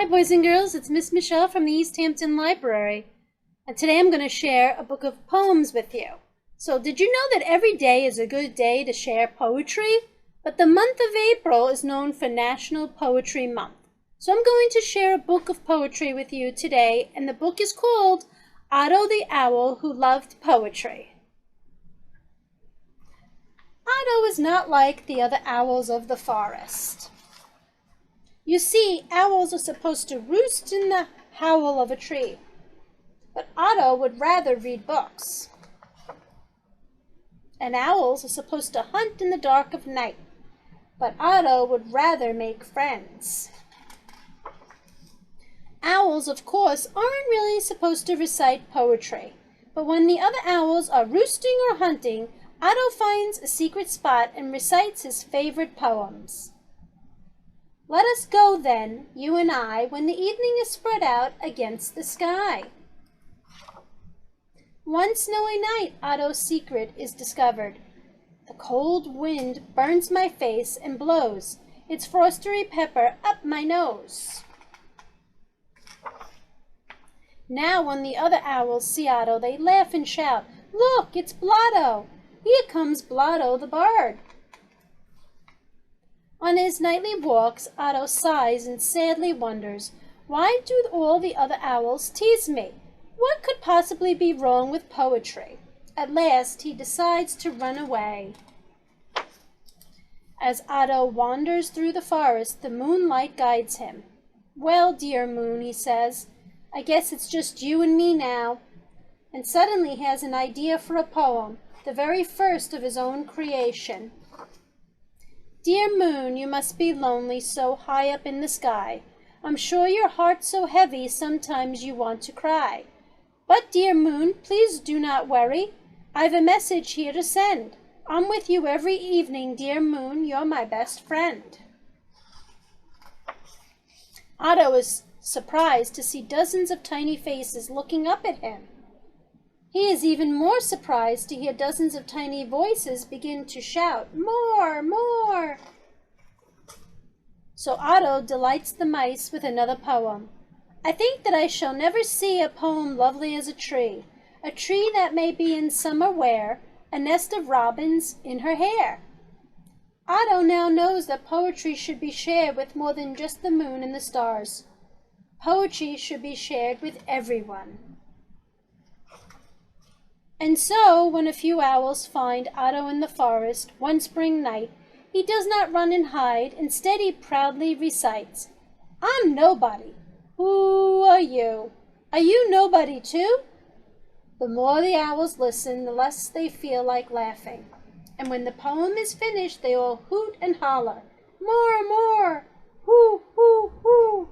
boys and girls, it's Miss Michele from the East Hampton Library, and today I'm going to share a book of poems with you. So did you know that every day is a good day to share poetry? But the month of April is known for National Poetry Month. So I'm going to share a book of poetry with you today, and the book is called Otto the Owl Who Loved Poetry. Otto is not like the other owls of the forest. You see, owls are supposed to roost in the howl of a tree, but Otto would rather read books. And owls are supposed to hunt in the dark of night, but Otto would rather make friends. Owls, of course, aren't really supposed to recite poetry, but when the other owls are roosting or hunting, Otto finds a secret spot and recites his favorite poems. Let us go then, you and I, when the evening is spread out against the sky. One snowy night, Otto's secret is discovered. The cold wind burns my face and blows its frosty pepper up my nose. Now when the other owls see Otto, they laugh and shout, "Look, it's Blotto! Here comes Blotto the bird!" On his nightly walks, Otto sighs and sadly wonders, why do all the other owls tease me? What could possibly be wrong with poetry? At last, he decides to run away. As Otto wanders through the forest, the moonlight guides him. "Well, dear moon," he says, "I guess it's just you and me now." And suddenly he has an idea for a poem, the very first of his own creation. "Dear moon, you must be lonely so high up in the sky. I'm sure your heart's so heavy sometimes you want to cry. But dear moon, please do not worry. I've a message here to send. I'm with you every evening, dear moon, you're my best friend." Otto is surprised to see dozens of tiny faces looking up at him. He is even more surprised to hear dozens of tiny voices begin to shout, "More, more!" So Otto delights the mice with another poem. "I think that I shall never see a poem lovely as a tree that may be in summer wear, a nest of robins in her hair." Otto now knows that poetry should be shared with more than just the moon and the stars. Poetry should be shared with everyone. And so, when a few owls find Otto in the forest one spring night, he does not run and hide. Instead, he proudly recites, "I'm nobody. Who are you? Are you nobody too?" The more the owls listen, the less they feel like laughing. And when the poem is finished, they all hoot and holler, "More, more! Hoo, hoo, hoo!"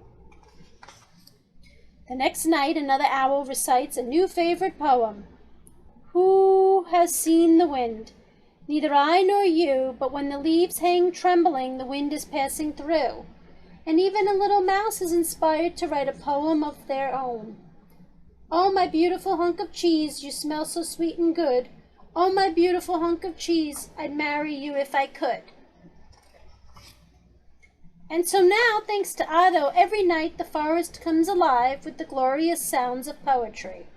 The next night, another owl recites a new favorite poem. "Who has seen the wind? Neither I nor you, but when the leaves hang trembling, the wind is passing through." And even a little mouse is inspired to write a poem of their own. "Oh, my beautiful hunk of cheese, you smell so sweet and good. Oh, my beautiful hunk of cheese, I'd marry you if I could." And so now, thanks to Otto, every night the forest comes alive with the glorious sounds of poetry.